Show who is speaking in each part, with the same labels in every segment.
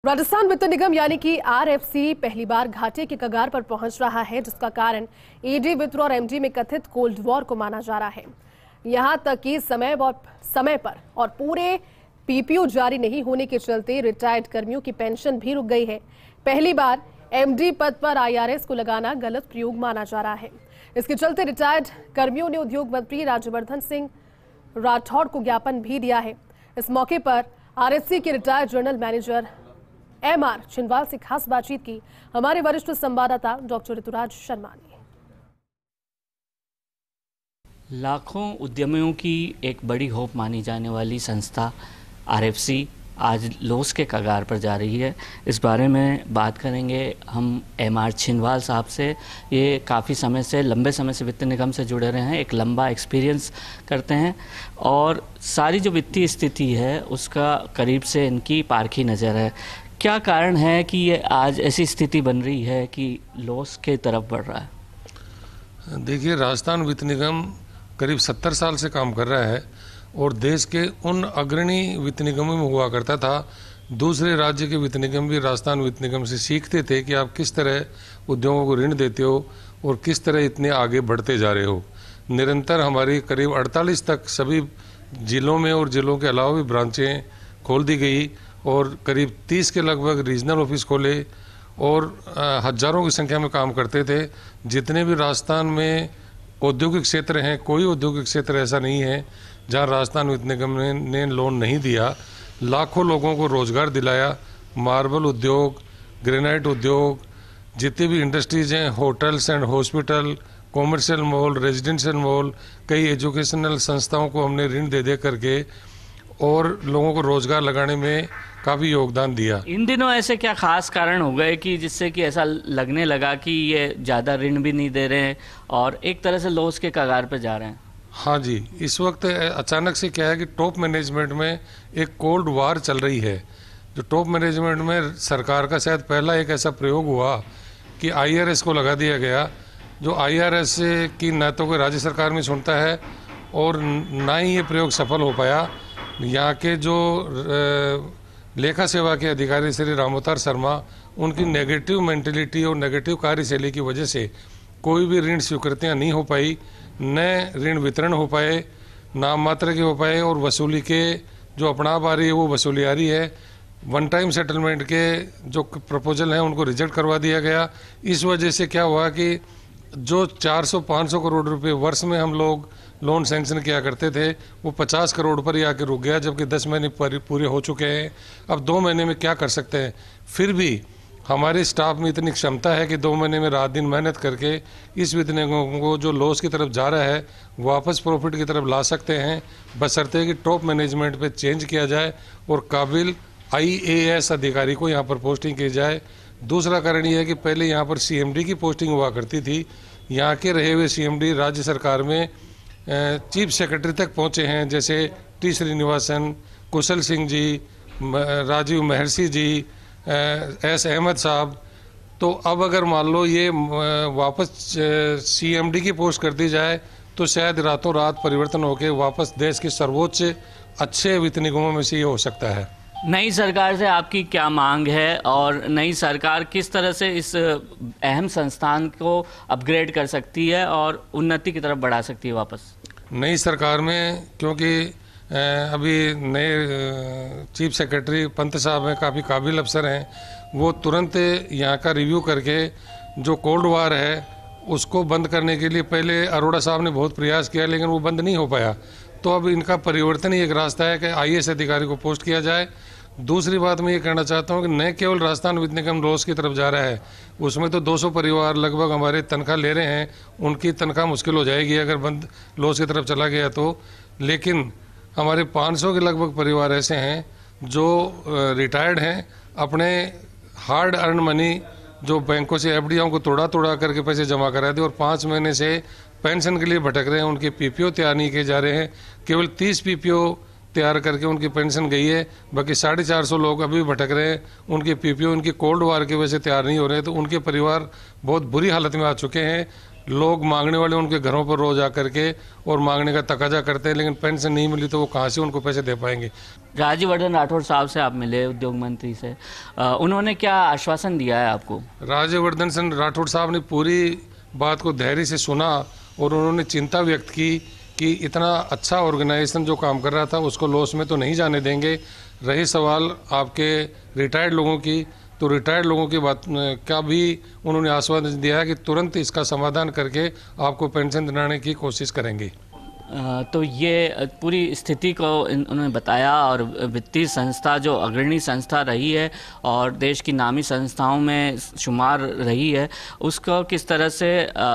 Speaker 1: राजस्थान वित्त निगम यानी कि आरएफसी पहली बार घाटे के कगार पर पहुंच रहा है, जिसका कारण ईडी वित्त और एमडी में कथित कोल्ड वॉर को माना जा रहा है। यहां तक कि समय पर और पूरे पीपीओ जारी नहीं होने के चलते रिटायर्ड कर्मियों की पेंशन भी रुक गई है। पहली बार एमडी पद पर आईआरएस को लगाना गलत प्रयोग माना जा रहा है। इसके चलते रिटायर्ड कर्मियों ने उद्योग मंत्री राज्यवर्धन सिंह राठौड़ को ज्ञापन भी दिया है। इस मौके पर आरएफसी के रिटायर्ड जनरल मैनेजर एमआर छिंदवाल से खास बातचीत की हमारे वरिष्ठ संवाददाता डॉक्टर ऋतुराज शर्मा ने।
Speaker 2: लाखों उद्यमियों की एक बड़ी होप मानी जाने वाली संस्था आरएफसी आज लॉस के कगार पर जा रही है। इस बारे में बात करेंगे हम एमआर छिंदवाल साहब से। ये काफ़ी समय से, लंबे समय से वित्त निगम से जुड़े रहे हैं, एक लंबा एक्सपीरियंस करते हैं और सारी जो वित्तीय स्थिति है उसका करीब से इनकी पारखी नज़र है। क्या कारण है कि ये आज ऐसी स्थिति बन रही है कि लॉस के तरफ बढ़ रहा है?
Speaker 3: देखिए, राजस्थान वित्त निगम करीब 70 साल से काम कर रहा है और देश के उन अग्रणी वित्त निगमों में हुआ करता था। दूसरे राज्य के वित्त निगम भी राजस्थान वित्त निगम से सीखते थे कि आप किस तरह उद्योगों को ऋण देते हो और किस तरह इतने आगे बढ़ते जा रहे हो। निरंतर हमारी करीब 48 तक सभी जिलों में और जिलों के अलावा भी ब्रांचें खोल दी गई और करीब 30 के लगभग रीजनल ऑफिस खोले और हजारों की संख्या में काम करते थे। जितने भी राजस्थान में औद्योगिक क्षेत्र हैं, कोई औद्योगिक क्षेत्र ऐसा नहीं है जहां राजस्थान वित्त निगम ने लोन नहीं दिया। लाखों लोगों को रोजगार दिलाया। मार्बल उद्योग, ग्रेनाइट उद्योग, जितनी भी इंडस्ट्रीज हैं, hotels and hospital, commercial mall, residential mall, कई एजुकेशनल संस्थाओं को हमने ऋण दे दे करके और लोगों को रोजगार लगाने में काफ़ी योगदान दिया।
Speaker 2: इन दिनों ऐसे क्या खास कारण हो गए कि जिससे कि ऐसा लगने लगा कि ये ज़्यादा ऋण भी नहीं दे रहे हैं और एक तरह से लॉस के कगार पर जा रहे हैं?
Speaker 3: हाँ जी, इस वक्त अचानक से क्या है कि टॉप मैनेजमेंट में एक कोल्ड वार चल रही है। जो टॉप मैनेजमेंट में सरकार का शायद पहला एक ऐसा प्रयोग हुआ कि आईआरएस को लगा दिया गया, जो आईआरएस की न तो कोई राज्य सरकार में सुनता है और ना ही ये प्रयोग सफल हो पाया। यहाँ के जो लेखा सेवा के अधिकारी श्री रामोतार शर्मा, उनकी नेगेटिव मेंटेलिटी और नेगेटिव कार्यशैली की वजह से कोई भी ऋण स्वीकृतियाँ नहीं हो पाई, न ऋण वितरण हो पाए, नाम मात्र के हो पाए और वसूली के जो अपनाव आ रही है वो वसूली आ रही है। वन टाइम सेटलमेंट के जो प्रपोजल हैं उनको रिजेक्ट करवा दिया गया। इस वजह से क्या हुआ कि जो 400-500 करोड़ रुपए वर्ष में हम लोग लोन सैंक्शन किया करते थे वो 50 करोड़ पर ही आके रुक गया, जबकि 10 महीने पूरे हो चुके हैं। अब 2 महीने में क्या कर सकते हैं? फिर भी हमारे स्टाफ में इतनी क्षमता है कि 2 महीने में रात दिन मेहनत करके इस वित्त निगम को जो लॉस की तरफ जा रहा है वापस प्रॉफिट की तरफ ला सकते हैं, बशर्ते कि टॉप मैनेजमेंट पे चेंज किया जाए और काबिल आईएएस अधिकारी को यहाँ पर पोस्टिंग की जाए। दूसरा कारण ये है कि पहले यहाँ पर सीएमडी की पोस्टिंग हुआ करती थी। यहाँ के रहे हुए सीएमडी राज्य सरकार में चीफ सेक्रेटरी तक पहुँचे हैं, जैसे टी श्रीनिवासन, कुशल सिंह जी, राजीव महर्षि जी, एस अहमद साहब। तो अब अगर मान लो ये वापस सीएमडी की पोस्ट कर दी जाए तो शायद रातों रात परिवर्तन होकर वापस देश के सर्वोच्च अच्छे वित्त निगमों में से ये हो सकता है।
Speaker 2: नई सरकार से आपकी क्या मांग है और नई सरकार किस तरह से इस अहम संस्थान को अपग्रेड कर सकती है और उन्नति की तरफ बढ़ा सकती है वापस?
Speaker 3: नई सरकार में क्योंकि अभी नए चीफ सेक्रेटरी पंत साहब हैं, काफ़ी काबिल अफसर हैं, वो तुरंत यहाँ का रिव्यू करके जो कोल्ड वार है उसको बंद करने के लिए पहले अरोड़ा साहब ने बहुत प्रयास किया लेकिन वो बंद नहीं हो पाया। तो अब इनका परिवर्तन ही एक रास्ता है कि आईएएस अधिकारी को पोस्ट किया जाए। दूसरी बात मैं ये कहना चाहता हूँ कि न केवल राजस्थान वित्त निगम लॉस की तरफ जा रहा है, उसमें तो 200 परिवार लगभग हमारे तनख्वाह ले रहे हैं, उनकी तनख्वाह मुश्किल हो जाएगी अगर बंद लॉस की तरफ चला गया तो। लेकिन हमारे 500 के लगभग परिवार ऐसे हैं जो रिटायर्ड हैं, अपने हार्ड अर्न मनी जो बैंकों से एफडीओं को तोड़ा करके पैसे जमा करा दिए और 5 महीने से पेंशन के लिए भटक रहे हैं। उनके पीपीओ तैयार नहीं किए जा रहे हैं। केवल 30 पीपीओ तैयार करके उनकी पेंशन गई है, बाकी 450 लोग अभी भी भटक रहे हैं। उनके पीपीओ उनकी कोल्ड वार की वजह से तैयार नहीं हो रहे, तो उनके परिवार बहुत बुरी हालत में आ चुके हैं। लोग मांगने वाले उनके घरों पर रोज आकर के और मांगने का तकाजा करते हैं, लेकिन पेंशन नहीं मिली तो वो कहाँ से उनको पैसे दे पाएंगे।
Speaker 2: राज्यवर्धन राठौड़ साहब से आप मिले, उद्योग मंत्री से, उन्होंने क्या आश्वासन दिया है आपको?
Speaker 3: राज्यवर्धन सिंह राठौड़ साहब ने पूरी बात को धैर्य से सुना और उन्होंने चिंता व्यक्त की कि इतना अच्छा ऑर्गेनाइजेशन जो काम कर रहा था उसको लॉस में तो नहीं जाने देंगे। रही सवाल आपके रिटायर्ड लोगों की, तो रिटायर्ड लोगों की बात का भी उन्होंने आश्वासन दिया है कि तुरंत इसका समाधान करके आपको पेंशन दिलाने की कोशिश करेंगे।
Speaker 2: तो ये पूरी स्थिति को उन्होंने बताया और वित्तीय संस्था जो अग्रणी संस्था रही है और देश की नामी संस्थाओं में शुमार रही है, उसको किस तरह से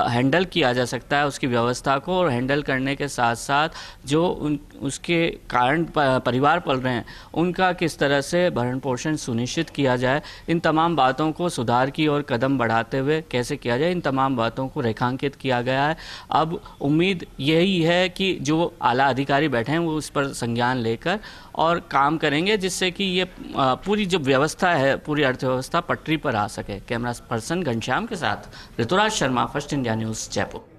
Speaker 2: हैंडल किया जा सकता है, उसकी व्यवस्था को, और हैंडल करने के साथ साथ जो उसके कारण परिवार पल रहे हैं उनका किस तरह से भरण पोषण सुनिश्चित किया जाए, इन तमाम बातों को सुधार की ओर कदम बढ़ाते हुए कैसे किया जाए, इन तमाम बातों को रेखांकित किया गया है। अब उम्मीद यही है कि जो आला अधिकारी बैठे हैं वो उस पर संज्ञान लेकर और काम करेंगे, जिससे कि ये पूरी जो व्यवस्था है, पूरी अर्थव्यवस्था पटरी पर आ सके। कैमरा पर्सन घनश्याम के साथ Rituraj Sharma, First India News, Jaipur.